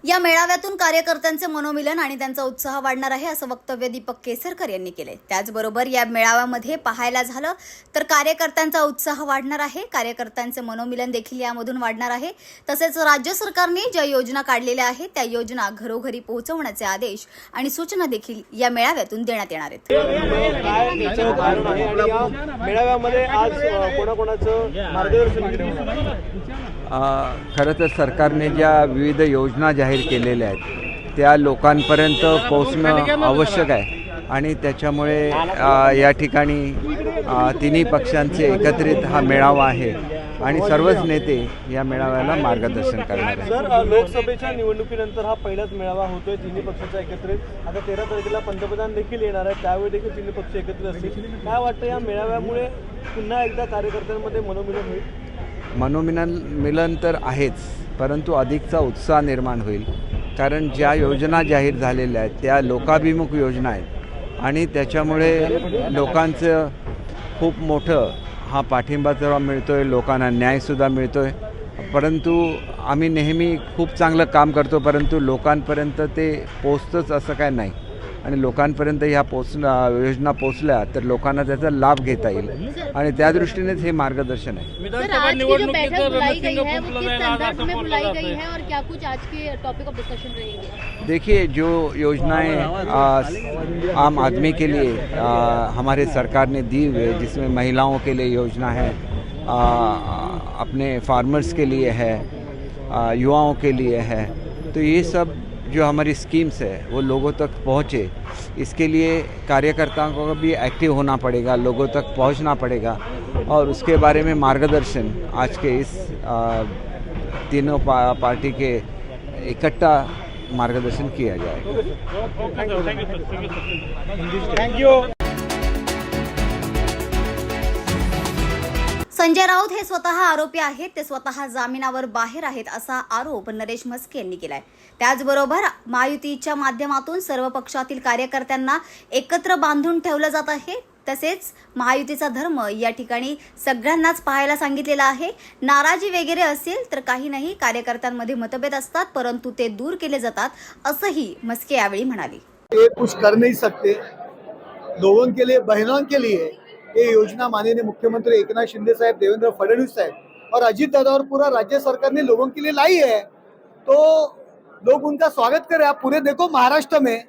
या मेळाव्यातून कार्यकर्त्यांचे मनोमिलन आणि त्यांचा उत्साह वाढणार आहे असं वक्तव्य दीपक केसरकर यांनी केले। त्याचबरोबर या मेळाव्यामध्ये पाहायला झालं तर कार्यकर्त्यांचा उत्साह वाढणार आहे, कार्यकर्त्यांचे मनोमिलन देखील यामधून वाढणार आहे। तसेच राज्य सरकारने ज्या योजना काढलेल्या आहेत त्या योजना घरोघरी पोहोचवण्याचे आदेश आणि सूचना देखील या मेळाव्यातून देण्यात येणार आहेत। मेळाव्यामध्ये आज कोणाकोणाचं मार्गदर्शन खरं तर सरकारने ज्या विविध योजना जाहीर केलेल्या आहेत त्या लोकांपर्यंत पोहोचणं आवश्यक आहे आणि त्याच्यामुळे या ठिकाणी तिन्ही पक्षांचे एकत्रित हा मेळावा आहे आणि सर्वच नेते या मेळाव्याला मार्गदर्शन करणार आहेत। सर, लोकसभेच्या निवडणुकीनंतर हा पहिलाच मेळावा होतोय तिन्ही पक्षाचा एकत्रित। आता 13 तारखेला पंतप्रधान देखील येणार आहेत, त्यावेळी देखील तिन्ही पक्ष एकत्रित असतील। काय वाटतं या मेळाव्यामुळे पुन्हा एकदा कार्यकर्त्यांमध्ये मनोमिलन होईल? मनोमिलन तर आहेच, परंतु अधिकचा उत्साह निर्माण होईल, कारण ज्या योजना जाहीर झालेल्या आहेत त्या लोकाभिमुख योजना आहेत आणि त्याच्यामुळे लोकांचं खूप मोठं हा पाठिंबा जेव्हा मिळतो आहे, लोकांना न्यायसुद्धा मिळतो आहे। परंतु आम्ही नेहमी खूप चांगलं काम करतो, परंतु लोकांपर्यंत ते पोचतंच असं काय नाही आणि लोकांपर्यंत ह्या योजना पोचल्या तर लोकांना त्याचा लाभ घेता येईल आणि त्या दृष्टीनेच हे मार्गदर्शन आहे। विधानसभा निवडणुकीत बुलाई गई है, वो किस संदर्भ में बुलाई गई है और क्या कुछ आज के टॉपिक ऑफ डिस्कशन रहेंगे? देखिए, जो योजनाएं आम आदमी के लिए हमारे सरकार ने दी हुई है, जिसमें महिलाओं के लिए योजना है, अपने फार्मर्स के लिए है, युवाओं के लिए है, तो ये सब जो हमारी स्कीम्स है वो लोगों तक पहुँचे, इसके लिए कार्यकर्ताओं को भी एक्टिव होना पड़ेगा, लोगों तक पहुँचना पड़ेगा और उसके बारे में मार्गदर्शन आज के इस तीनों पार्टी के इकट्ठा मार्गदर्शन किया जाएगा। Thank you. संजय राऊत हे स्वतः आरोपी आहेत, ते स्वतः जामिनावर बाहेर आहेत असा आरोप नरेश म्हस्के यांनी केलाय। त्याचबरोबर महायुतीच्या माध्यमातून सर्व पक्षातील कार्यकर्त्यांना एकत्र बांधून ठेवलं जात आहे। तसेच महायुतीचा धर्म या ठिकाणी सगळ्यांनाच पाहायला सांगितलेला आहे। नाराजी वगैरे असेल तर काही नाही, कार्यकर्त्यांमध्ये मतभेद असतात परंतु ते दूर केले जातात असंही म्हस्के यावेळी म्हणाले। ये कुछ कर नहीं सकते, लोगों के लिए, बहनों के लिए ये योजना माननीय मुख्यमंत्री एकनाथ शिंदे साहब, देवेंद्र फडणवीस साहब और अजीत दादा और पूरा राज्य सरकार ने लोगों के लिए लाई है, तो लोग उनका स्वागत करें। आप पूरे देखो महाराष्ट्र में,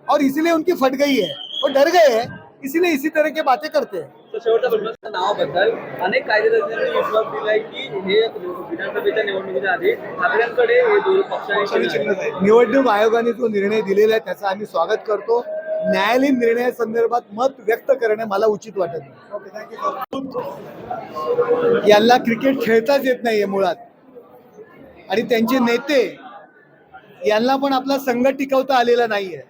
और इसीलिए उनकी फट गई है, वो डर गए हैं, इसीलिए इसी तरह की बातें करते हैं। शेवटच्या प्रश्नाच्या नावाबद्दल अनेक कायदेतज्ञांनी विश्वास दिलाय की हे विधानसभेच्या निवडणुकीच्या आधी ठाकरेंकडे हे दोन पक्षांनी निवडणूक आयोगाने जो निर्णय दिलेला आहे त्याचा आम्ही स्वागत करतो। न्यायालयीन निर्णयासंदर्भात मत व्यक्त करणे मला उचित वाटत नाही। यांना क्रिकेट खेळताच येत नाहीये मुळात आणि त्यांचे नेते यांना पण आपला संघ टिकवता आलेला नाहीये,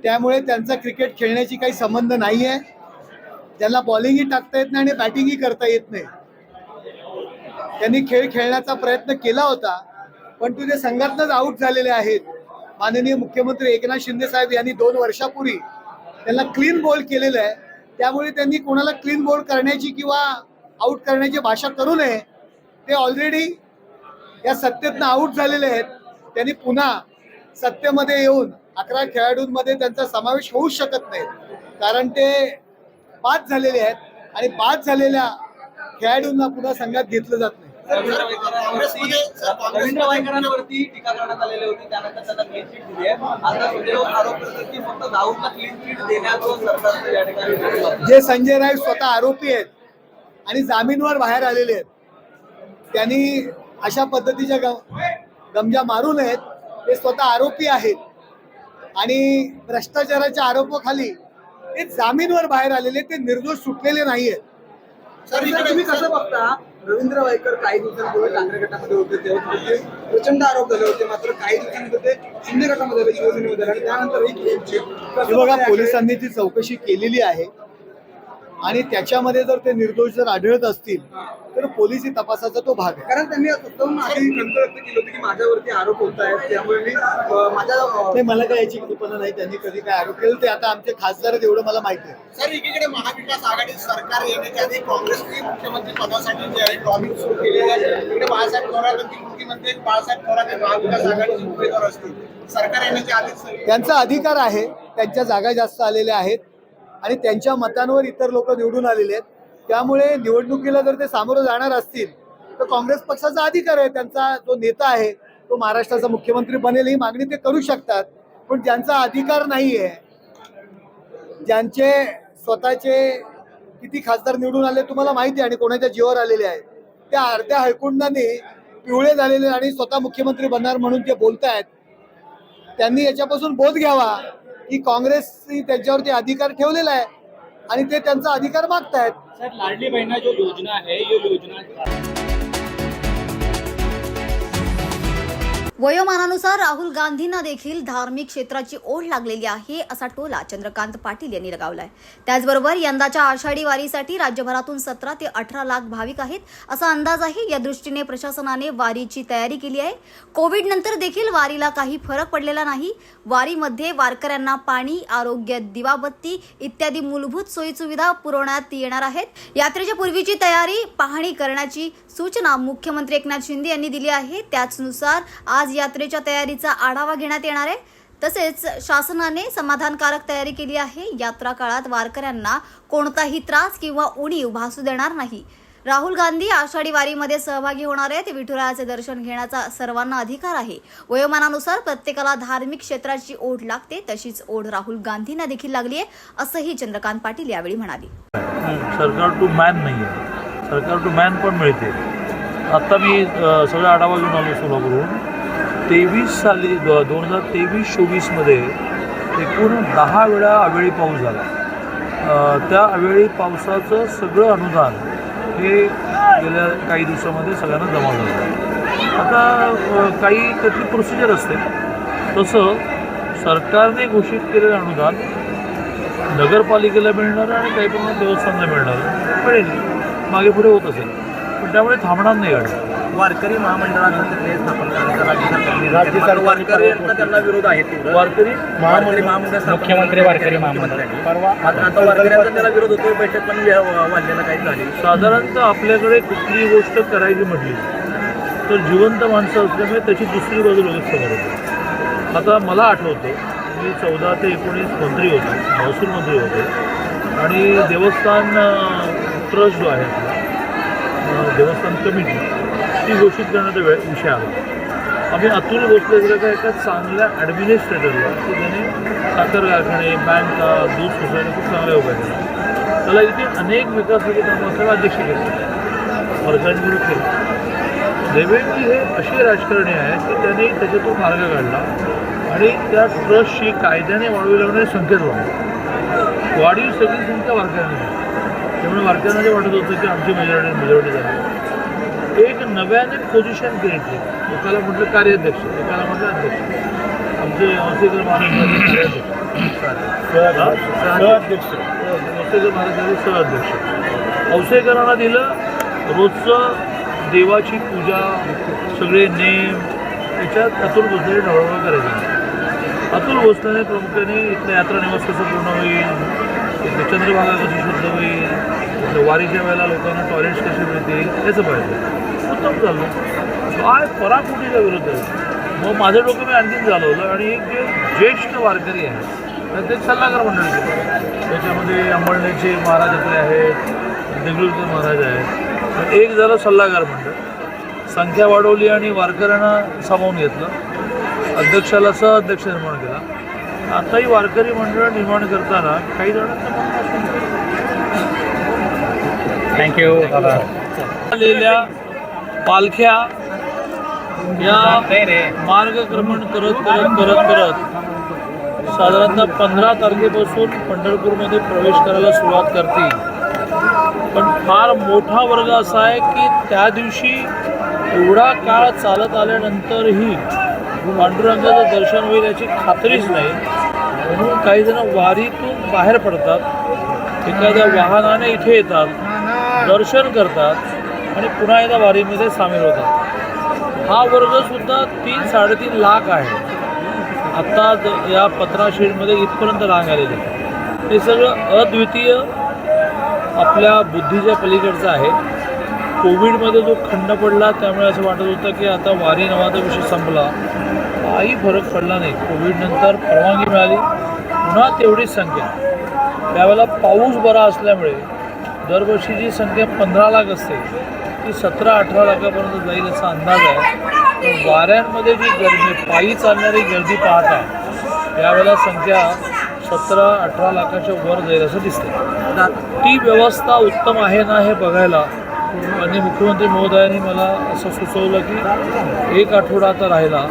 त्यामुळे त्यांचा क्रिकेट खेळण्याची काही संबंध नाहीये। त्यांना बॉलिंगही टाकता येत नाही आणि बॅटिंगही करता येत नाही। त्यांनी खेळ खेळण्याचा प्रयत्न केला होता पण ते संघातनंच आऊट झालेले आहेत। माननीय मुख्यमंत्री एकनाथ शिंदे साहेब यांनी 2 वर्षापूर्वी त्यांना क्लीन बोल्ड केलेलं आहे, त्यामुळे त्यांनी कोणाला क्लीन बोल्ड करण्याची किंवा आऊट करण्याची भाषा करू नये। ते ऑलरेडी या सत्तेतनं आऊट झालेले आहेत, त्यांनी पुन्हा सत्तेमध्ये येऊन 11 खेळाडूंमध्ये त्यांचा समावेश होऊ शकत नाही, कारण ते बाद झालेले आहेत आणि बाद झालेल्या खेळाडूंना पुन्हा संघात घेतलं जात नाही। रवींद्र वायकरांवरती टीका करण्यात आलेली होती, त्यानंतर त्यांना क्लीन चिट दिली आहे। आता सुदैव आरोप करतात की फक्त राऊतला क्लीन चिट देण्याचं सरकारचं या ठिकाणी जे संजय राऊत स्वतः आरोपी आहेत आणि जामीनवर बाहेर आलेले आहेत, त्यांनी अशा पद्धतीच्या गमजा मारू नयेत। ते स्वतः आरोपी आहेत आणि भ्रष्टाचाराच्या आरोपाखाली ते जामीनवर बाहेर आलेले, ते निर्दोष सुटलेले नाहीयेत। सर, तुम्ही कसं बघता? रवींद्र वायकर काही दिवसांपूर्वी ठाकरे गटामध्ये होते, तेव्हा प्रचंड आरोप झाले होते, मात्र काही दिवसांमध्ये ते शिंदे गटामध्ये आले, शिवसेनेमध्ये आले आणि त्यानंतर हे बघा, पोलिसांनी ती चौकशी केलेली आहे आणि त्याच्यामध्ये जर ते निर्दोष जर आढळत असतील तर पोलिसी तपासाचा तो भाग आहे। कारण त्यांनी स्वतःहून आधी खंत व्यक्त केली होती की माझ्यावरती आरोप होत आहेत, त्यामुळे मी माझ्या मला काय याची कल्पना नाही त्यांनी कधी काय आरोप केले, ते आता आमचे खासदार आहेत एवढं मला माहिती आहे। सर, एकीकडे महाविकास आघाडी सरकार येण्याच्या आधी काँग्रेसने मुख्यमंत्री पदासाठी जे आहे लॉबिंग सुरू केलेली आहे, तिकडे बाळासाहेब थोरातांची मुख्यमंत्री बाळासाहेब थोरात हे महाविकास आघाडीचे उमेदवार असतील, सरकार येण्याच्या आधीच त्यांचा अधिकार आहे, त्यांच्या जागा जास्त आलेल्या आहेत आणि त्यांच्या मतांवर इतर लोक निवडून आलेले आहेत. त्यामुळे निवडणुकीला जर ते सामोरं जाणार असतील तर काँग्रेस पक्षाचा अधिकार आहे, त्यांचा जो नेता आहे तो महाराष्ट्राचा मुख्यमंत्री बनेल ही मागणी ते करू शकतात. पण ज्यांचा अधिकार नाही आहे, ज्यांचे स्वतःचे किती खासदार निवडून आले तुम्हाला माहिती आहे आणि कोणाच्या जीवावर आलेले आहेत, त्या अर्ध्या हळकुंडाने पिवळे झालेले आणि स्वतः मुख्यमंत्री बनणार म्हणून ते बोलतायत. त्यांनी याच्यापासून बोध घ्यावा की काँग्रेसने त्यांच्यावरती अधिकार ठेवलेला आहे आणि ते त्यांचा अधिकार मागतायत. सर, लाडली बहना जो योजना है ये योजना वयोमानानुसार राहुल गांधींना देखील धार्मिक क्षेत्राची ओढ लागलेली आहे असा टोला चंद्रकांत पाटील यांनी लगावलाय. त्याचबरोबर यंदाच्या आषाढी वारीसाठी राज्यभरातून 17 ते 18 लाख भाविक आहेत असा अंदाज आहे. या दृष्टीने प्रशासनाने वारीची तयारी केली आहे. कोविड नंतर देखील वारीला काही फरक पडलेला नाही. वारीमध्ये वारकऱ्यांना पाणी, आरोग्य, दिवाबत्ती इत्यादी मूलभूत सोयीसुविधा पुरवण्यात येणार आहेत. यात्रेच्या पूर्वीची तयारी पाहणी करण्याची सूचना मुख्यमंत्री एकनाथ शिंदे यांनी दिली आहे. त्याचनुसार आज यात्रेच्या तयारीचा आढावा घेण्यात येणार आहे. तसेच शासनाने समाधानकारक तयारी केली आहे. यात्रा काळात वारकऱ्यांना कोणताही त्रास किंवा उणीव भासू देणार नाही. राहुल गांधी आषाढी वारीमध्ये सहभागी होणार आहेत. विठुरायाचे दर्शन घेण्याचा सर्वांना अधिकार आहे. वयोमानानुसार प्रत्येकाला धार्मिक क्षेत्राची ओढ लागते, तशीच ओढ राहुल गांधींना देखील लागली आहे असंही चंद्रकांत पाटील यावेळी म्हणाले. सरकार टू मॅन नाही आहे, सरकार टू मॅन पण मिळते. आत्ता मी सगळा आढावा घेऊन आलो सोलापूरहून. 2023-24मध्ये एकूण 10 वेळा अवेळी पाऊस झाला. त्या अवेळी पावसाचं सगळं अनुदान हे गेल्या काही दिवसामध्ये सगळ्यांना जमा झालं. आता काही त्यातली प्रोसिजर असते. तसं सरकारने घोषित केलेलं अनुदान नगरपालिकेला मिळणार आणि काही प्रमाणात देवस्थानला मिळणार मिळेल, मागे पुढे होत असेल, पण त्यामुळे थांबणार नाही गाडी. वारकरी महामंडळाचं ते स्थापन करायचं राज्य सरकार वारकऱ्यांना त्यांना विरोध आहे. वारकरी महामंडळ मुख्यमंत्री वारकरी महामंडळ मात्र आता वारकऱ्यांचा त्याला विरोध होतो. बैठक पण वाढलेला काही झाली. साधारणतः आपल्याकडे कुठली गोष्ट करायची म्हटली तर जिवंत माणसं असल्यामुळे त्याची दुसरी बाजू लगेच समोर होते. आता मला आठवतं मी 14 ते 19 मंत्री होतो, महसूल मंत्री होते आणि देवस्थान ट्रस्ट जो आहे आपला देवस्थान कमिटी ती घोषित करण्याचा विषय आला. आम्ही अतुल भोसलेच्या एका चांगल्या ॲडमिनिस्ट्रेटरला की त्याने साखर कारखाने, बँका, दूध सोसायटी खूप चांगल्या उभ्या केल्या. त्याला इथे अनेक विकासाचे कामं असल्याला अध्यक्ष केले, फरकांनी विरोध केला. देवेंद्र हे असे राजकारणी आहेत की त्यांनी त्याच्यातून मार्ग काढला आणि त्या ट्रस्टची कायद्याने वाढवी लावणारे संकेत वाढले. वाढीव सगळी संख्या वारकऱ्यांनी झाली. त्यामुळे वारकऱ्यांना जे वाटत होतं की आमची मेजॉरिटी झाली. एक नव्याने पोझिशन क्रिएट केली. एकाला म्हटलं कार्याध्यक्ष, एकाला म्हटलं अध्यक्ष. आमचे औसेकर महाराष्ट्राचे सहअध्यक्ष. औसेकरांना दिलं रोजचं देवाची पूजा, सगळे नेम त्याच्यात अतुल भोसले ढवळवळ करायचे. अतुल भोसलेने प्रामुख्याने इथलं यात्रा निवास कसं पूर्ण होईल, इथलं चंद्रभागा कशी शुद्ध होईल, इथलं वारीच्या वेळेला लोकांना टॉयलेट्स कसे मिळतील याचं पाहिजे. उत्तम झालं. काय पराकुटीचा विरोध आहे. मग माझं डोकं मी आणखीन चालवलं आणि एक जे ज्येष्ठ वारकरी आहेत ते सल्लागार मंडळ केलं. त्याच्यामध्ये अंबळनेरचे महाराज आपले आहेत, देगलूरचे महाराज आहेत. एक झालं सल्लागार मंडळ. संख्या वाढवली आणि वारकऱ्यांना सामावून घेतलं. अध्यक्षाला सहअध्यक्ष निर्माण केला. आताही वारकरी मंडळ निर्माण करताना काही जणांचं थँक्यू. आलेल्या पालख्या या मार्गक्रमण करत साधारणतः 15 तारखेपासून पंढरपूरमध्ये प्रवेश करायला सुरुवात करतील. पण फार मोठा वर्ग असा आहे की त्या दिवशी एवढा काळ चालत आल्यानंतरही पांडुरंगाचं दर्शन होईल याची खात्रीच नाही. म्हणून काही जण वारीतून बाहेर पडतात, एखाद्या वाहनाने इथे येतात, दर्शन करतात आणि पुन्हा एकदा वारीमध्ये सामील होतात. हा वर्गसुद्धा 3-3.5 लाख आहे. आत्ता या पत्राशेडमध्ये इथपर्यंत रांग आलेली आहे. हे सगळं अद्वितीय, आपल्या बुद्धीच्या पलीकडचं आहे. कोविडमध्ये जो खंड पडला त्यामुळे असं वाटत होतं की आता वारी नावाचा विषय संपला. काही फरक पडला नाही. कोविडनंतर परवानगी मिळाली, पुन्हा तेवढीच संख्या. त्यावेळेला पाऊस बरा असल्यामुळे दरवर्षी जी संख्या 15 लाख असते ती 17-18 लाखापर्यंत जाईल असा अंदाज आहे. पण वाऱ्यांमध्ये जी गर्दी, पायी चालणारी गर्दी पाहता त्यावेळेला संख्या 17-18 लाखाच्या वर जाईल असं दिसतं. ती व्यवस्था उत्तम आहे ना हे बघायला माननीय मुख्यमंत्री महोदयांनी मला असं सुचवलं की 1 आठवडा आता राहिला,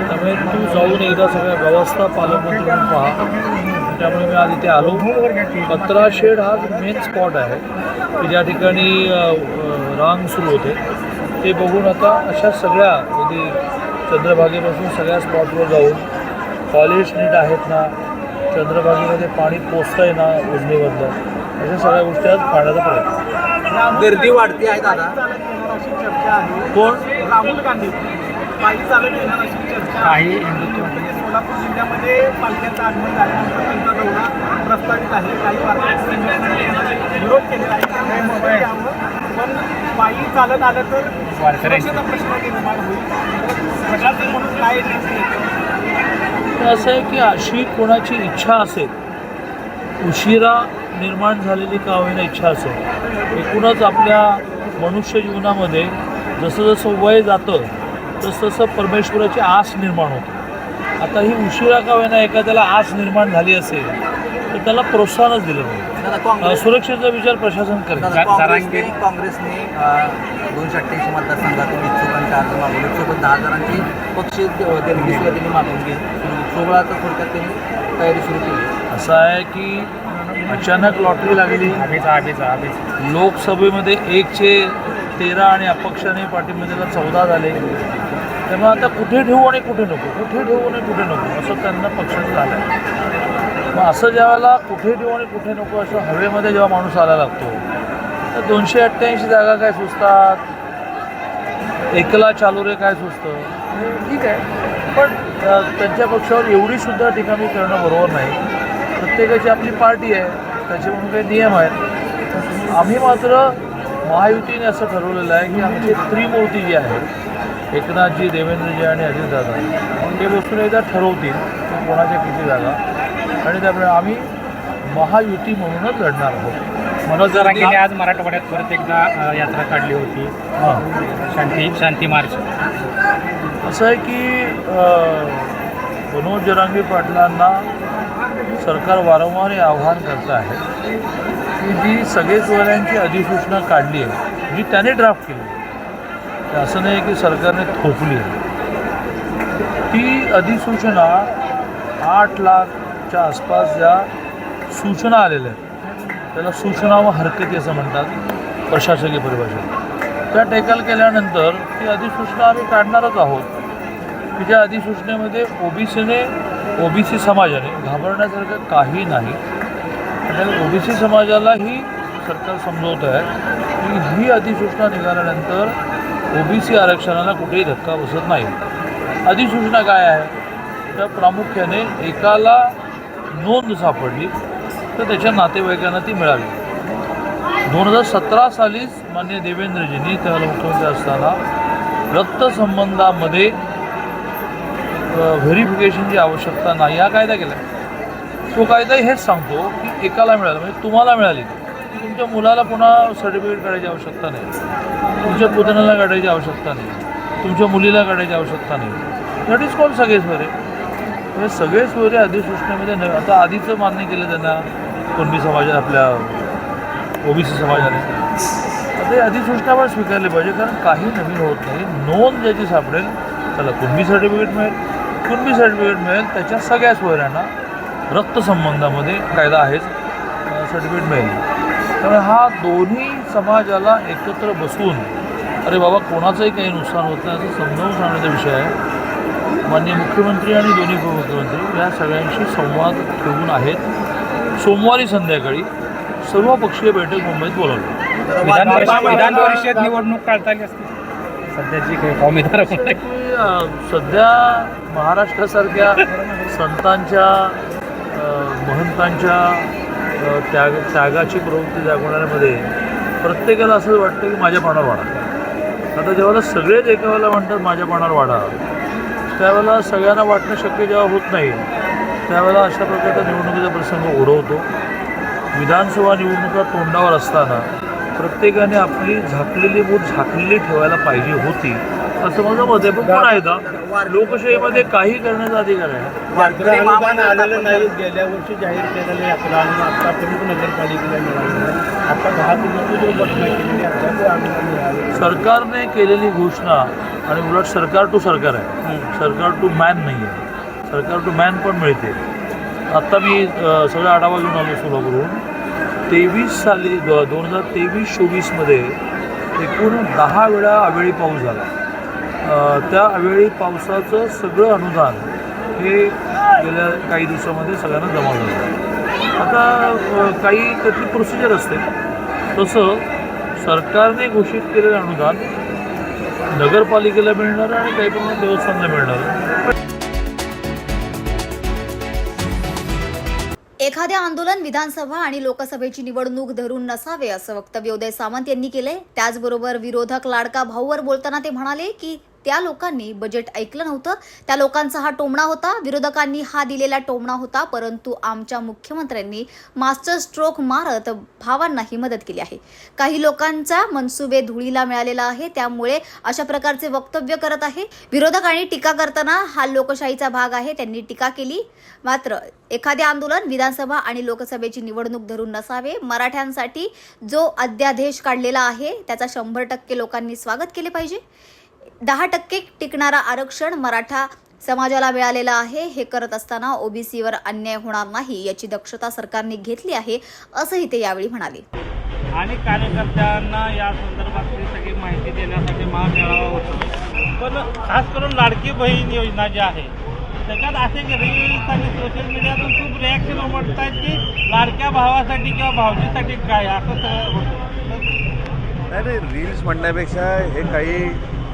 त्यामुळे तू जाऊन एकदा सगळ्या व्यवस्था पालकमंत्री म्हणून पहा. त्यामुळे मी आज इथे आलो. 15 शेड हा मेन स्पॉट आहे की ज्या ठिकाणी रांग सुरू होते. ते बघून आता अशा सगळ्या म्हणजे चंद्रभागेपासून सगळ्या स्पॉटवर जाऊन कॉलेज नीट आहेत ना, चंद्रभागेमध्ये पाणी पोचतं आहे ना उजनीमधलं, अशा सगळ्या गोष्टी आज पाहण्याचा प्रयत्न. गर्दी वाढती आहे दादा. कोण राहुल गांधी पायी चालत येणार अशी चर्चा आहे. सोलापूर जिल्ह्यामध्ये पालख्यांचं आगमन झाल्यानंतर त्यांचा दौरा प्रस्तावित आहे. काही वारकऱ्यांनी विरोध केलेला आहे, त्यामुळे पण पायी चालत आलं तर सुरक्षेचा प्रश्न निर्माण होईल. प्रशासन म्हणून काय असं आहे की अशी कोणाची इच्छा असेल, उशिरा निर्माण झालेली का होईना इच्छा असेल, एकूणच आपल्या मनुष्य जीवनामध्ये जसं जसं वय जातं तसं तसं परमेश्वराची आस निर्माण होते. आता ही उशिरा का होईना एखाद्याला आस निर्माण झाली असेल तर त्याला प्रोत्साहनच दिलं पाहिजे. सुरक्षेचा विचार प्रशासन करेल. काँग्रेसने 288 मतदारसंघातून इच्छुकांचे अर्ज मागवले. सोबत 10,000ची पक्ष देणगी सुद्धा त्यांनी मागून घेतली. 16चा थोडक्यात त्यांनी तयारी सुरू केली. असं आहे की अचानक लॉटरी लागली. लोकसभेमध्ये 1चे 13 आणि अपक्षाने पाठींबेला 14 झाले. त्यामुळे आता कुठे ठेवू आणि कुठे नको, कुठे ठेवू आणि कुठे नको असं त्यांना पक्षाचं झालं आहे. मग असं ज्यावेळेला कुठे ठेवू आणि कुठे नको असं हवेमध्ये जेव्हा माणूस आला लागतो तर 288 जागा काय सुचतात, एकला चालू रे काय सुचतं, ठीक आहे. पण त्यांच्या पक्षावर एवढीसुद्धा टीकामी करणं बरोबर नाही. प्रत्येकाची आपली पार्टी आहे, त्याचे म्हणून काही नियम आहेत. आम्ही मात्र महायुतीने असं ठरवलेलं आहे की आमची त्रिमूर्ती जी आहे, एकनाथजी, देवेंद्रजी आणि अजितदादा, ते बसून एकदा ठरवतील की कोणाच्या किती जागा, आणि त्यामुळे आम्ही महायुती म्हणूनच लढणार आहोत. मनोज जरांगेने आज मराठवाड्यात परत एकदा यात्रा काढली होती, शांती मार्च. असं आहे की मनोज जरांगे पाटलांना सरकार वारंवार हे आव्हान करतं आहे की जी सगळे सोयऱ्यांची अधिसूचना काढली आहे, जी त्याने ड्राफ्ट केली, असं नाही की सरकारने थोपली आहे. ती अधिसूचना 8 लाखच्या आसपास ज्या सूचना आलेल्या आहेत त्याला सूचना व हरकती असं म्हणतात प्रशासकीय परिभाषेत. त्या टेकल केल्यानंतर ती अधिसूचना आम्ही काढणारच आहोत की ज्या अधिसूचनेमध्ये ओबीसी समाजाने घाबरण्यासारखं काही नाही. आणि ओबीसी समाजालाही सरकार समजवत आहे की ही अधिसूचना निघाल्यानंतर ओबीसी आरक्षणाला कुठेही धक्का बसत नाही. अधिसूचना काय आहे तर प्रामुख्याने एकाला नोंद सापडली तर त्याच्या नातेवाईकांना ती मिळावी. 2017 सालीच माननीय देवेंद्रजींनी त्यावेळेला मुख्यमंत्री असताना रक्तसंबंधामध्ये व्हेरिफिकेशनची आवश्यकता नाही हा कायदा केला. तो कायदा हेच सांगतो की एकाला मिळालं म्हणजे तुम्हाला मिळाली, तुमच्या मुलाला पुन्हा सर्टिफिकेट काढायची आवश्यकता नाही, तुमच्या पुतण्याला काढायची आवश्यकता नाही, तुमच्या मुलीला काढायची आवश्यकता नाही. दॅट इज कॉल्ड सगळे सोयरे. म्हणजे सगळे सोयरे अधिसूचनेमध्ये नव्हे. आता आधीचं मान्य केलं त्यांना कुणबी समाजा, आपल्या ओबीसी समाजाने, आता हे अधिसूचना पण स्वीकारली पाहिजे, कारण काही नवीन होत नाही. नोंद ज्याची सापडेल त्याला कुणबी सर्टिफिकेट मिळेल, कुणबी सर्टिफिकेट मिळेल त्याच्या सगळ्या सोयऱ्यांना रक्तसंबंधामध्ये कायदा आहेच सर्टिफिकेट मिळेल. त्यामुळे हा दोन्ही समाजाला एकत्र बसून अरे बाबा कोणाचंही काही नुकसान होत नाही असं समजावून सांगण्याचा विषय आहे. माननीय मुख्यमंत्री आणि दोन्ही उपमुख्यमंत्री या सगळ्यांशी संवाद ठेवून आहेत. सोमवारी संध्याकाळी सर्वपक्षीय बैठक मुंबईत बोलावली. विधान परिषद निवडणूक काढता आली असते सध्याची काही उमेदवार. सध्या महाराष्ट्रासारख्या संतांच्या महंतांच्या त्यागाची प्रवृत्ती जागवण्यामध्ये प्रत्येकाला असं वाटतं की माझ्या पानावर वाढा. आता जेव्हा सगळेच एका वेळेला म्हणतात माझ्या पानावर वाढा, त्यावेळेला सगळ्यांना वाटणं शक्य जेव्हा होत नाही, त्यावेळेला अशा प्रकारचा निवडणुकीचा प्रसंग ओढवतो. विधानसभा निवडणुका तोंडावर असताना प्रत्येकाने आपली झाकलेली मूठ झाकलेली ठेवायला पाहिजे होती, असं माझं मत आहे. पण पुन्हा एकदा लोकशाहीमध्ये काही करण्याचा अधिकार आहे. वारकरी अनुदान आलेलं नाही. गेल्या वर्षी जाहीर केलेलं यात्रा आणि आतापर्यंत नगरपालिकेला मिळालेलं आता 10 कोटी घोषणा केलेली अनुदान मिळाले. सरकारने केलेली घोषणा आणि उलट सरकार टू सरकार आहे, सरकार टू मॅन नाही आहे. सरकार टू मॅन पण मिळते. आत्ता मी सगळा आढावा घेऊन आलो सोलापूरहून. 23 साली 2023-24मध्ये एकूण 10 वेळा अवेळी पाऊस झाला. त्या अवेळी पावसाचं सगळं अनुदान हे गेल्या काही दिवसामध्ये सगळ्यांना जमा झालं. आता काही त्यातली प्रोसिजर असते, तसं सरकारने घोषित केलेलं अनुदान नगरपालिकेला मिळणार आणि काही प्रमाणात देवस्थानला मिळणार. एखादे आंदोलन विधानसभा आणि लोकसभेची निवडणूक धरून नसावे असं वक्तव्य उदय सामंत यांनी केलंय. त्याचबरोबर विरोधक लाडका भाऊवर बोलताना ते म्हणाले की त्या लोकांनी बजेट ऐकलं नव्हतं, त्या लोकांचा हा टोमणा होता, विरोधकांनी हा दिलेला टोमणा होता, परंतु आमच्या मुख्यमंत्र्यांनी मास्टर स्ट्रोक मारत भावांनाही मदत केली आहे. काही लोकांचा मनसुबे धुळीला मिळालेला आहे, त्यामुळे अशा प्रकारचे वक्तव्य करत आहे. विरोधकांनी टीका करताना हा लोकशाहीचा भाग आहे, त्यांनी टीका केली. मात्र एखादे आंदोलन विधानसभा आणि लोकसभेची निवडणूक धरून नसावे. मराठ्यांसाठी जो अध्यादेश काढलेला आहे त्याचा 100% लोकांनी स्वागत केले पाहिजे. 10% टिकणारा आरक्षण मराठा समाजाला मिळालेलं आहे. हे करत असताना ओबीसीवर अन्याय होणार नाही याची दक्षता सरकारने घेतली आहे, असंही ते यावेळी म्हणाले. आणि कार्यकर्त्यांना या संदर्भातली सगळी माहिती देण्यासाठी महामेळावा होतो. पण खास करून लाडकी बहीण योजना जी आहे त्याच्यात असे रील्स आणि सोशल मीडियातून खूप रिॲक्शन उमटत आहेत की लाडक्या भावासाठी किंवा भावजीसाठी काय असं सगळं होतं. नाही, रील्स म्हणण्यापेक्षा हे काही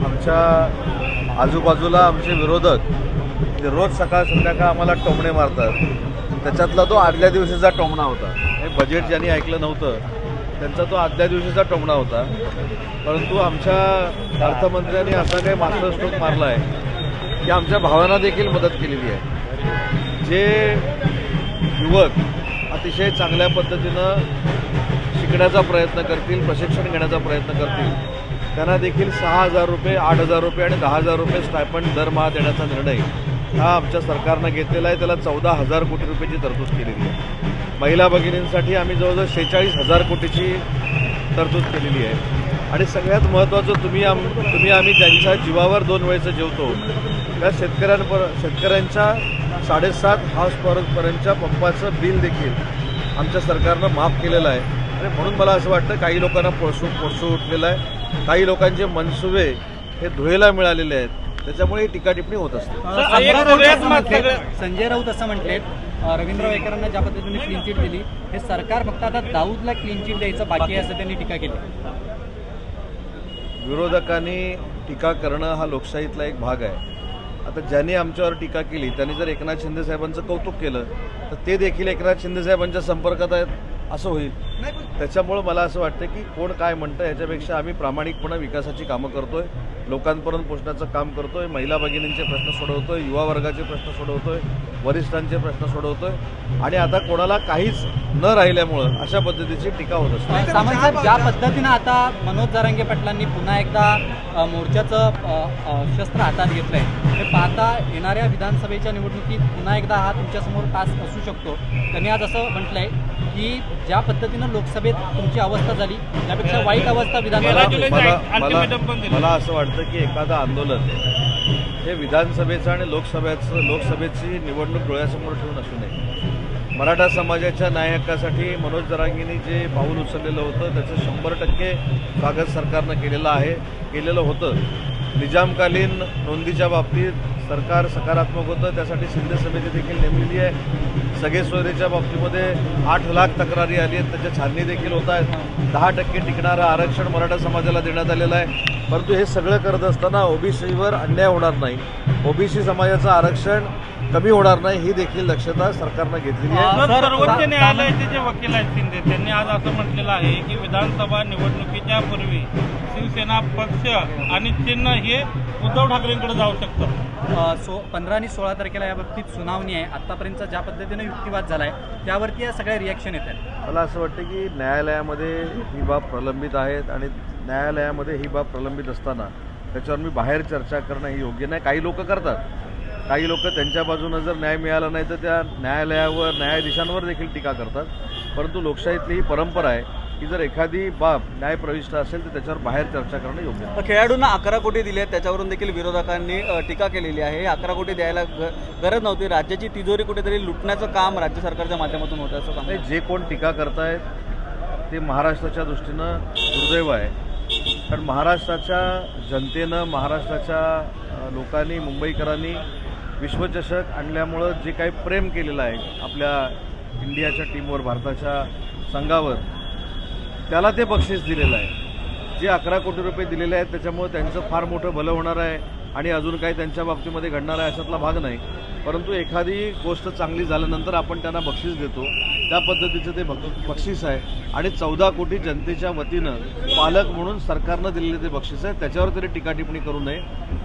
आमच्या आजूबाजूला आमचे विरोधक ते रोज सकाळ संध्याकाळ आम्हाला टोमणे मारतात. त्याच्यातला तो आदल्या दिवशीचा टोमणा होता. हे बजेट ज्यांनी ऐकलं नव्हतं त्यांचा तो आदल्या दिवशीचा टोमणा होता. परंतु आमच्या अर्थमंत्र्यांनी असा काही मास्टर स्ट्रोक मारला आहे की आमच्या भावांना देखील मदत केलेली आहे. जे युवक अतिशय चांगल्या पद्धतीनं शिकण्याचा प्रयत्न करतील, प्रशिक्षण घेण्याचा प्रयत्न करतील, त्यांना देखील 6,000 रुपये, 8,000 रुपये आणि 10,000 रुपये स्टायपंड दरमहा देण्याचा निर्णय हा आमच्या सरकारनं घेतलेला आहे. त्याला 14,000 कोटी रुपयाची तरतूद केलेली आहे. महिला भगिनींसाठी आम्ही जवळजवळ 46,000 कोटीची तरतूद केलेली आहे. आणि सगळ्यात महत्त्वाचं तुम्ही आम्ही ज्यांच्या जीवावर 2 वेळेचं जेवतो त्या शेतकऱ्यांच्या 7.5 हॉर्सपॉवरपर्यंतच्या पंपाचं बिल देखील आमच्या सरकारनं माफ केलेलं आहे. आणि म्हणून मला असं वाटतं काही लोकांना पोळसू उठलेलं आहे, काही लोकांचे मनसुबे हे धुळेला मिळालेले आहेत, त्याच्यामुळे ही टीका टिप्पणी होत असते. संजय राऊत असं म्हटले रवींद्र वेकरांना ज्या पद्धतीने क्लीन चिट दिली, हे सरकार फक्त आता दाऊदला क्लीन चिट द्यायचं बाकी आहे असं त्यांनी टीका केली. विरोधकांनी टीका करणं हा लोकशाहीतला एक भाग आहे. आता ज्यांनी आमच्यावर टीका केली त्यांनी जर एकनाथ शिंदे साहेबांचं कौतुक केलं तर ते देखील एकनाथ शिंदे साहेबांच्या संपर्कात आहेत असं होईल. त्याच्यामुळं मला असं वाटतं की कोण काय म्हणतं याच्यापेक्षा आम्ही प्रामाणिकपणे विकासाची कामं करतोय, लोकांपर्यंत पोहोचण्याचं काम करतोय, महिला भगिनींचे प्रश्न सोडवतोय, युवा वर्गाचे प्रश्न सोडवतोय, वरिष्ठांचे प्रश्न सोडवतोय. आणि आता कोणाला काहीच न राहिल्यामुळं अशा पद्धतीची टीका होत असते. सामंत साहेब, ज्या पद्धतीनं आता मनोज जरांगे पाटलांनी पुन्हा एकदा मोर्चाचं शस्त्र हातात घेतलंय, हे पाहता येणाऱ्या विधानसभेच्या निवडणुकीत पुन्हा एकदा हा तुमच्यासमोर टास्क असू शकतो. त्यांनी आज असं म्हटलंय की ज्या पद्धतीनं लोकसभेत तुमची अवस्था झाली त्यापेक्षा वाईट अवस्था विधानसभेत. मला असं वाटतं की एखादं आंदोलन हे विधानसभेचं आणि लोकसभेची निवडणूक डोळ्यासमोर ठेवून असू नये. मराठा समाजाच्या न्याय हक्कासाठी मनोज जरांगेंनी जे पाऊल उचललेलं होतं त्याचं 100% स्वागत सरकारनं केलेलं होतं. निजामकालीन नोंदीच्या बाबतीत सरकार सकारात्मक होतं, त्यासाठी शिंदे समिती देखील नेमलेली आहे. सगळे सोयरीच्या बाबतीमध्ये 8 लाख तक्रारी आली आहेत, त्याच्या छाननी देखील होत आहेत. 10% टिकणारं आरक्षण मराठा समाजाला देण्यात आलेलं आहे. परंतु हे सगळं करत असताना ओबीसीवर अन्याय होणार नाही, ओबीसी समाजाचं आरक्षण कमी होणार नाही, ही देखील दक्षता सरकारनं घेतलेली आहे. सर्वोच्च न्यायालयाचे जे वकील आहेत शिंदे, त्यांनी आज असं म्हटलेलं आहे की विधानसभा निवडणुकीच्या पूर्वी शिवसेना पक्ष आणि चिन्ह हे उद्धव ठाकरेंकडे जाऊ शकतं. 15 आणि 16 तारखेला या बाबतीत सुनावणी आहे. आतापर्यंत ज्या पद्धतीने युक्तिवाद झाला आहे त्यावरती या सगळ्या रिॲक्शन येत आहेत. मला असं वाटतं की न्यायालयामध्ये ही बाब प्रलंबित आहेत आणि न्यायालयामध्ये ही बाब प्रलंबित असताना त्याच्यावर मी बाहेर चर्चा करणं हे योग्य नाही. काही लोक करतात, काही लोक त्यांच्या बाजूनं जर न्याय मिळाला नाही तर त्या न्यायालयावर न्यायाधीशांवर देखील टीका करतात. परंतु लोकशाहीतली ही परंपरा आहे की जर एखादी बाब न्यायप्रविष्ट असेल तर त्याच्यावर बाहेर चर्चा करणं योग्य आहे. खेळाडूंना 11 कोटी दिले आहेत, त्याच्यावरून देखील विरोधकांनी टीका केलेली आहे. 11 कोटी द्यायला गरज नव्हती, राज्याची तिजोरी कुठेतरी लुटण्याचं काम राज्य सरकारच्या माध्यमातून होतं असं सांगतात. जे कोण टीका करतायत ते महाराष्ट्राच्या दृष्टीनं दुर्दैव आहे. कारण महाराष्ट्राच्या जनतेनं, महाराष्ट्राच्या लोकांनी, मुंबईकरांनी विश्वचषक आणल्यामुळं जे काही प्रेम केलेलं आहे आपल्या इंडियाच्या टीमवर, भारताच्या संघावर, त्याला ते बक्षीस दिलेलं आहे. जे 11 कोटी रुपये दिलेले आहेत त्याच्यामुळे त्यांचं फार मोठं भलं होणार आहे आणि अजून काही त्यांच्या बाबतीमध्ये घडणार आहे अशातला भाग नाही. परंतु एखादी गोष्ट चांगली झाल्यानंतर आपण त्यांना बक्षीस देतो, त्या पद्धतीचं ते बक्षीस आहे. आणि 14 कोटी जनतेच्या वतीनं पालक म्हणून सरकारनं दिलेले ते बक्षीस आहे, त्याच्यावर तरी टीका टिप्पणी करू नये,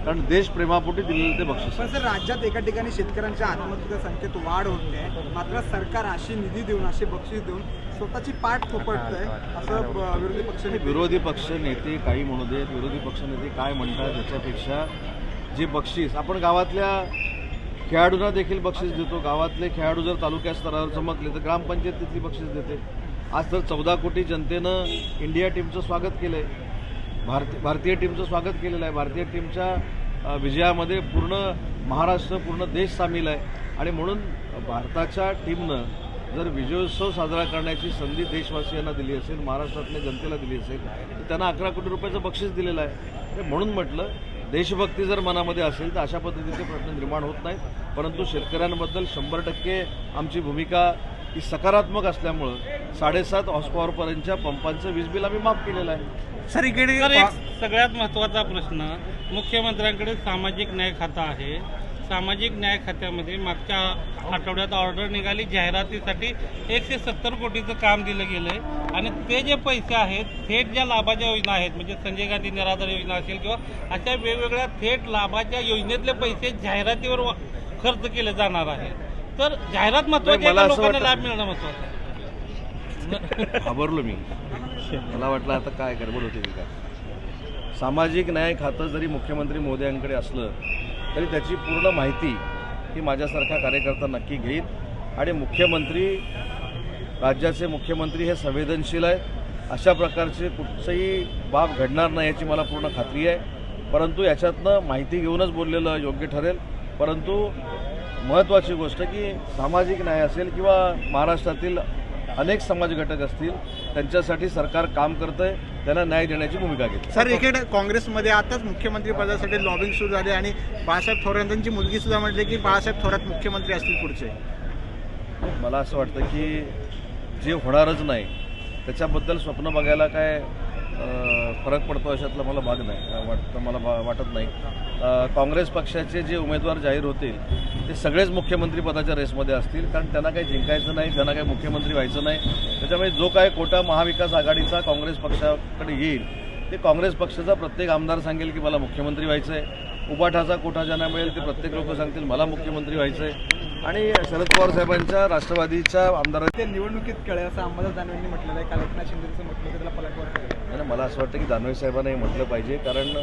कारण देशप्रेमापोटी दिलेले ते बक्षीस आहे. पण सर, राज्यात एका ठिकाणी शेतकऱ्यांच्या आत्महत्येच्या संख्येत वाढ होते, मात्र सरकार अशी निधी देऊन, असे बक्षीस देऊन स्वतःची पाठ थोपटतंय असं विरोधी पक्ष नेते काही म्हणू देत. विरोधी पक्षनेते काय म्हणतात याच्यापेक्षा जे बक्षीस आपण गावातल्या खेळाडूंना देखील बक्षीस देतो. गावातले खेळाडू जर तालुक्या स्तरावर चमकले तर ग्रामपंचायत तिथली बक्षीस देते. आज तर 14 कोटी जनतेनं इंडिया टीमचं स्वागत केलं आहे, भारतीय टीमचं स्वागत केलेलं आहे. भारतीय टीमच्या विजयामध्ये पूर्ण महाराष्ट्र, पूर्ण देश सामील आहे. आणि म्हणून भारताच्या टीमनं जर विजयोत्सव साजरा करण्याची संधी देशवासियांना दिली असेल, महाराष्ट्रातल्या जनतेला दिली असेल, तर त्यांना 11 कोटी रुपयाचं बक्षीस दिलेलं आहे. म्हणून म्हटलं, देशभक्ती जर मनामध्ये असेल तर अशा पद्धतीचे प्रश्न निर्माण होत नाहीत. परंतु शेतकऱ्यांबद्दल 100% आमची भूमिका ही सकारात्मक असल्यामुळं 7.5 हॉर्सपॉवरपर्यंतच्या पंपांचं वीज बिल आम्ही माफ केलेलं आहे. सर, इकडे एक सगळ्यात महत्त्वाचा प्रश्न, मुख्यमंत्र्यांकडे सामाजिक न्याय खातं आहे. सामाजिक न्याय खात्यामध्ये मागच्या आठवड्यात ऑर्डर निघाली, जाहिरातीसाठी 170 कोटीचं काम दिलं गेलं आहे. आणि ते जे पैसे आहेत थेट ज्या लाभाच्या योजना आहेत, म्हणजे संजय गांधी निराधार योजना असेल किंवा अशा वेगवेगळ्या थेट लाभाच्या योजनेतले पैसे जाहिरातीवर खर्च केले जाणार आहे. तर जाहिरात महत्त्वाची आहे, लोकांना लाभ मिळणं महत्त्वाचं आहे. घाबरलो मी, मला वाटलं आता काय गडबड होते की काय. सामाजिक न्याय खातं जरी मुख्यमंत्री मोदयांकडे असलं तरी त्याची पूर्ण माहिती ही माझ्यासारखा कार्यकर्ता नक्की घेईल. आणि मुख्यमंत्री, राज्याचे मुख्यमंत्री हे संवेदनशील आहे. अशा प्रकारचे कुठचंही बाब घडणार नाही याची मला पूर्ण खात्री आहे. परंतु याच्यातनं माहिती घेऊनच बोललेलं योग्य ठरेल. परंतु महत्त्वाची गोष्ट की सामाजिक न्याय असेल किंवा महाराष्ट्रातील अनेक समाज घटक असतील, त्यांच्यासाठी सरकार काम करतंय, त्यांना न्याय देण्याची भूमिका घेते. सर, इकडे काँग्रेसमध्ये आताच मुख्यमंत्री पदासाठी लॉबिंग सुरू झाली आणि बाळासाहेब थोरातांची मुलगी सुद्धा म्हटली की बाळासाहेब थोरात मुख्यमंत्री असतील पुढचे. मला असं वाटतं की जे होणारच नाही त्याच्याबद्दल स्वप्न बघायला काय फरक पडतो अशातला मला भाग नाही मला वाटत नाही. काँग्रेस पक्षाचे जे उमेदवार जाहीर होतील ते सगळेच मुख्यमंत्री पदाच्या रेसमध्ये असतील, कारण त्यांना काही जिंकायचं नाही, त्यांना काही मुख्यमंत्री व्हायचं नाही. त्याच्यामुळे जो काय कोटा महाविकास आघाडीचा काँग्रेस पक्षाकडे येईल ते काँग्रेस पक्षाचा प्रत्येक आमदार सांगेल की मला मुख्यमंत्री व्हायचं आहे. उबाठाचा कोटा ज्यांना मिळेल ते प्रत्येक लोक सांगतील मला मुख्यमंत्री व्हायचं आहे. आणि शरद पवार साहेबांच्या राष्ट्रवादीच्या आमदारांच्या निवडणुकीत कळे असं अंबादास दानवेंनी म्हटलेलं आहे. काल एकनाथ शिंदेचं म्हटलं त्याला पलटवार केलं. मला असं वाटतं की दानवे साहेबांनाही म्हटलं पाहिजे, कारण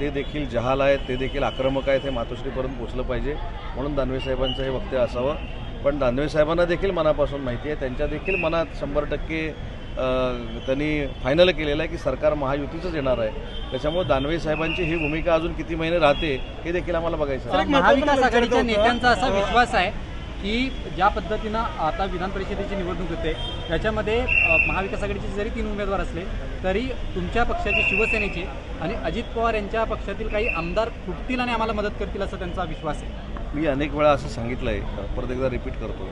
ते देखील जहाल आहेत, ते देखील आक्रमक आहेत, हे मातोश्रीपर्यंत पोचलं पाहिजे. म्हणून दानवे साहेबांचं हे वक्तव्य असावं. पण दानवे साहेबांना देखील मनापासून माहिती आहे, त्यांच्या देखील मनात 100% त्यांनी फायनल केलेलं आहे की सरकार महायुतीचंच येणार आहे. त्याच्यामुळे दानवे साहेबांची ही भूमिका अजून किती महिने राहते हे देखील आम्हाला बघायचं आहे. महाविकास आघाडीच्या नेत्यांचा असा विश्वास आहे की ज्या पद्धतीनं आता विधान परिषदेची निवडणूक होते त्याच्यामध्ये महाविकास आघाडीचे जरी 3 उमेदवार असले तरी तुमच्या पक्षाचे, शिवसेनेचे आणि अजित पवार यांच्या पक्षातील काही आमदार फुटतील आणि आम्हाला मदत करतील असा त्यांचा विश्वास आहे. मी अनेक वेळा असं सांगितलं आहे, परत एकदा रिपीट करतो.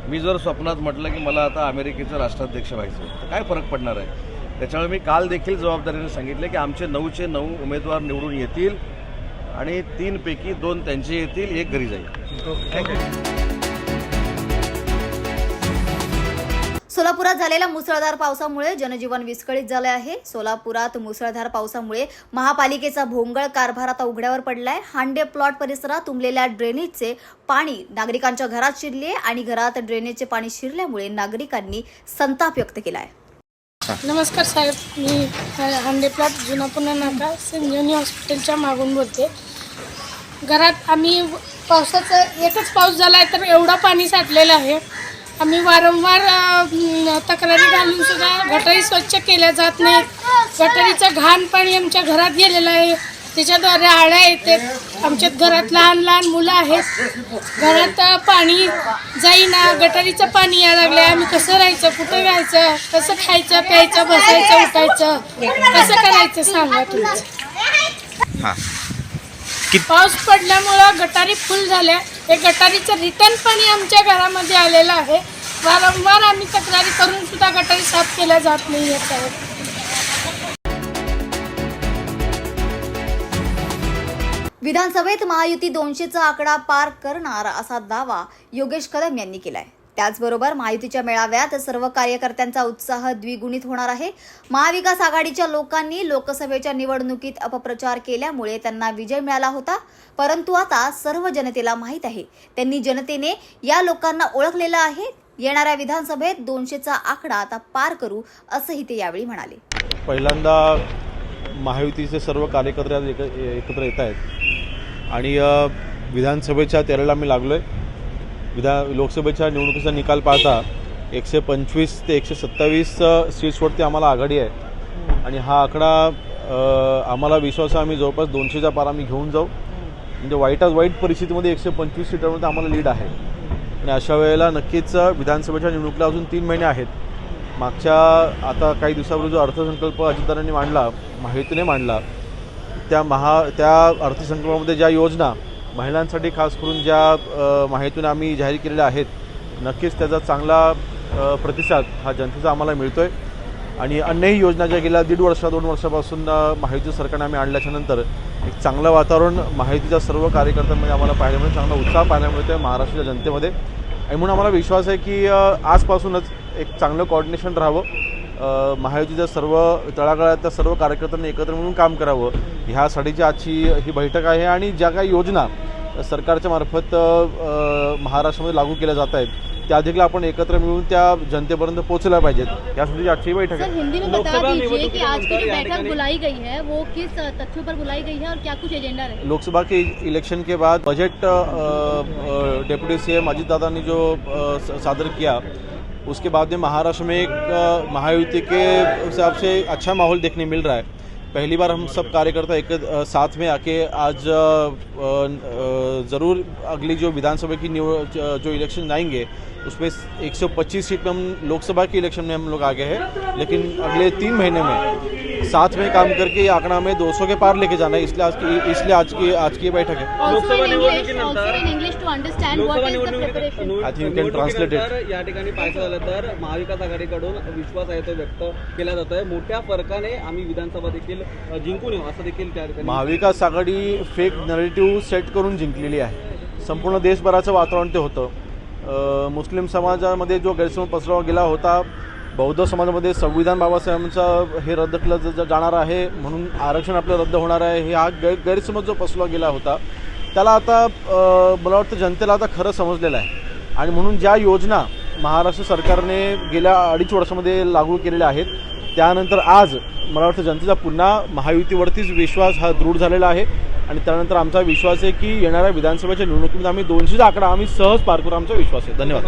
मी जर स्वप्नात म्हटलं की मला आता अमेरिकेचं राष्ट्राध्यक्ष व्हायचं तर काय फरक पडणार आहे. त्याच्यामुळे मी काल देखील जबाबदारीने सांगितले की आमचे 9चे 9 उमेदवार निवडून येतील आणि 3 पैकी 2 त्यांचे येतील, 1 घरी जाईल. सोलापुरात झालेल्या मुसळधार पावसामुळे जनजीवन विस्कळीत झाले आहे. सोलापुरात मुसळधार पावसामुळे महापालिकेचा भोंगळ कारभार आता उघड्यावर पडलाय. हांडे प्लॉट परिसरात तुंबलेल्या ड्रेनेजचे पाणी नागरिकांच्या घरात शिरले आणि घरात ड्रेनेजचे पाणी शिरल्यामुळे नागरिकांनी संताप व्यक्त केलाय. नमस्कार साहेब, मी हांडे प्लॉट जुना पुणे नाका संजीवनी हॉस्पिटलच्या मागून बोलते. घरात आम्ही पावसाचा एकच पाऊस झाला आहे तर एवढं पाणी साठलेलं आहे. आम्ही वारंवार तक्रारी घालून सुद्धा गटारी स्वच्छ केल्या जात नाहीत. गटारीचं घाण पाणी आमच्या घरात गेलेलं आहे, त्याच्याद्वारे आळ्या येते. आमच्यात घरात लहान लहान मुलं आहेत, घरात पाणी जाईना, गटारीचं पाणी यायला लागलं आहे. आम्ही कसं राहायचं, कुठं राहायचं, कसं खायचं प्यायचं, बसायचं उठायचं, कसं करायचं सांगा तुम्ही. पाऊस पडल्यामुळं गटारी फुल झाल्या. हे गटारीचं रिटर्न पाणी आमच्या घरामध्ये आलेलं आहे. वारंवार आम्ही तक्रारी करून सुद्धा गटारी साफ केल्या जात नाही आहे साहेब. विधानसभेत महायुती 200चा आकडा पार करणार असा दावा योगेश कदम यांनी केलाय. त्याचबरोबर महायुतीच्या मेळाव्यात सर्व कार्यकर्त्यांचा उत्साह द्विगुणित होणार आहे. महाविकास आघाडीच्या लोकांनी लोकसभेच्या निवडणुकीत अपप्रचार केल्यामुळे त्यांना विजय मिळाला होता, परंतु आता सर्व जनतेला माहीत आहे, त्यांनी जनतेने या लोकांना ओळखलेलं आहे. येणाऱ्या विधानसभेत 200चा आकडा आता पार करू असंही ते यावेळी म्हणाले. पहिल्यांदा महायुतीचे सर्व कार्यकर्ते एकत्र येत आहेत आणि विधानसभेच्या तेराला मी लागलो आहे. लोकसभेच्या निवडणुकीचा निकाल पाहता 125 ते 127 सीट्सवरती आम्हाला आघाडी आहे आणि हा आकडा आम्हाला विश्वास आहे आम्ही जवळपास 200च्या पार आम्ही घेऊन जाऊ. म्हणजे वाईट परिस्थितीमध्ये 125 सीटांमध्ये आम्हाला लीड आहे आणि अशा वेळेला नक्कीच विधानसभेच्या निवडणुकीला अजून 3 महिने आहेत. मागच्या आता काही दिवसापूर्वी जो अर्थसंकल्प अजितदारांनी मांडला, महायुतीने मांडला, त्या अर्थसंकल्पामध्ये ज्या योजना महिलांसाठी खास करून ज्या महायुतीने आम्ही जाहीर केलेल्या आहेत, नक्कीच त्याचा चांगला प्रतिसाद हा जनतेचा आम्हाला मिळतो आहे. आणि अन्यही योजना ज्या गेल्या 2 वर्षापासून महायुती सरकारने आम्ही आणल्याच्यानंतर एक चांगलं वातावरण महायुतीच्या सर्व कार्यकर्त्यांमध्ये आम्हाला पाहायला मिळतं, चांगला उत्साह पाहायला मिळतो आहे महाराष्ट्राच्या जनतेमध्ये. आणि म्हणून आम्हाला विश्वास आहे की आजपासूनच एक चांगलं कोऑर्डिनेशन राहावं, महायुतीच्या सर्व तळागाळातल्या सर्व कार्यकर्त्यांनी एकत्र मिळून काम करावं, ह्यासाठीची आजची ही बैठक आहे. आणि ज्या काही योजना सरकारच्या मार्फत महाराष्ट्रामध्ये लागू केल्या जात आहेत त्या देखील आपण एकत्र मिळून त्या जनतेपर्यंत पोहोचल्या पाहिजेत, यासाठी आजची बैठक सर, आहे. हिंदी में बता दीजिए कि आज की जो बैठक बुलाई गई है वो किस तथ्यों पर बुलाई गई है और क्या कुछ एजेंडा रहे. लोकसभा के इलेक्शन के बाद budget deputy CM Ajit Dada ने जो सादर किया, उसके बाद में महाराष्ट्र में एक महायुति के हिसाब से अच्छा माहौल देखने मिल रहा है. पहली बार हम सब कार्यकर्ता एक साथ में आके आज ज़रूर अगली जो विधानसभा की जो इलेक्शन आएंगे उसमें 125 सीट में हम लोकसभा के इलेक्शन में हम लोग आगे हैं, लेकिन अगले 3 महीने में साथ में काम करके ये आंकड़ा में 200 के पार लेके जाना है. इसलिए आज की बैठक है. I think you can translate it. या ठिकाणी पाहायचं झालं तर महाविकास आघाडीकडून विश्वास आहे तो व्यक्त केला जात आहे. मोठ्या फरकाने आम्ही विधानसभा देखील जिंकून येऊ असं देखील त्या ठिकाणी महाविकास आघाडी फेक नरेटिव्ह सेट करून जिंकलेली आहे. संपूर्ण देशभराचं वातावरण ते होतं. मुस्लिम समाजामध्ये जो गैरसमज पसरवला गेला होता, बौद्ध समाजामध्ये संविधान बाबासाहेबांचं हे रद्द केलं जाणार आहे म्हणून आरक्षण आपलं रद्द होणार आहे, हे हा गैरसमज जो पसरवला गेला होता त्याला आता मला वाटतं जनतेला आता खरं समजलेलं आहे. आणि म्हणून ज्या योजना महाराष्ट्र सरकारने गेल्या 2.5 वर्षामध्ये लागू केलेल्या आहेत, त्यानंतर आज मला वाटतं जनतेचा पुन्हा महायुतीवरतीच विश्वास हा दृढ झालेला आहे. आणि त्यानंतर आमचा विश्वास आहे की येणाऱ्या विधानसभेच्या निवडणुकीमध्ये आम्ही 200चा आकडा आम्ही सहज पार करू, आमचा विश्वास आहे. धन्यवाद.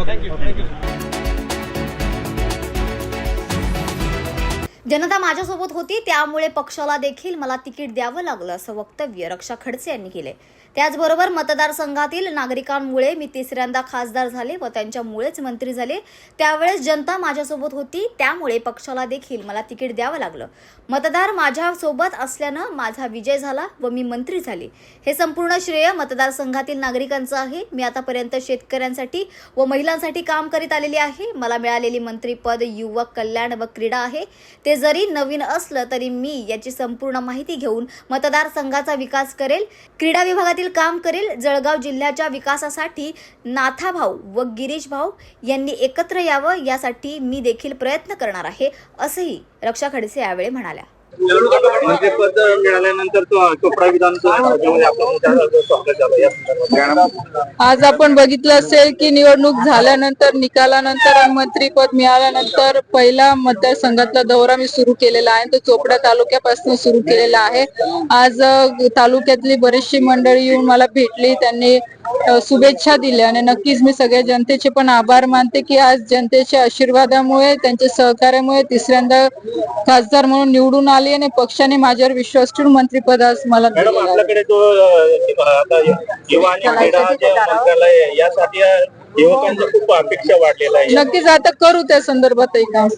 जनता माझ्यासोबत होती, त्यामुळे पक्षाला देखील मला तिकीट द्यावं लागलं, असं वक्तव्य रक्षा खडसे यांनी केले. त्याचबरोबर मतदारसंघातील नागरिकांमुळे मी तिसऱ्यांदा खासदार झाले व त्यांच्यामुळेच मंत्री झाले. त्यावेळेस जनता माझ्यासोबत होती, त्यामुळे पक्षाला देखील मला तिकीट द्यावं लागलं. मतदार माझ्यासोबत असल्यानं माझा विजय झाला व मी मंत्री झाले. हे संपूर्ण श्रेय मतदारसंघातील नागरिकांचं आहे. मी आतापर्यंत शेतकऱ्यांसाठी व महिलांसाठी काम करीत आलेली आहे. मला मिळालेली मंत्रीपद युवक कल्याण व क्रीडा आहे. ते जरी नवीन असलं तरी मी याची संपूर्ण माहिती घेऊन मतदारसंघाचा विकास करेल, क्रीडा विभागातील काम करेल. जळगाव जिल्ह्याच्या विकासासाठी नाथाभाऊ व गिरीश भाऊ यांनी एकत्र यावं यासाठी मी देखील प्रयत्न करणार आहे, असंही रक्षा खडसे यावेळी म्हणाल्या. मंत्रिपद मिळाल्यानंतर चोपडा विधानसभेमध्ये आज आपण बघितलं असेल की निवडणूक झाल्यानंतर, निकालानंतर आणि मंत्रीपद मिळाल्यानंतर पहिला मतदारसंघातला दौरा मी सुरू केलेला आहे. तो चोपडा तालुक्यापासून सुरू केलेला आहे. आज तालुक्यातली बरीचशी मंडळी येऊन मला भेटली, त्यांनी शुभेच्छा दिल्या आणि नक्कीच मी सगळ्या जनतेचे पण आभार मानते की आज जनतेच्या आशीर्वादामुळे, त्यांच्या सहकार्यामुळे तिसऱ्यांदा खासदार म्हणून निवडून आले आणि पक्षाने माझ्यावर विश्वास ठेवून मंत्रिपद आज मला दिलेलं आहे. आपल्याकडे जो आता युवा आणि क्रीडा जे मंत्रालय आहे, यासाठी युवकांच्या खूप अपेक्षा वाढलेल्या आहे. नक्कीच आता करू त्या संदर्भातही काम.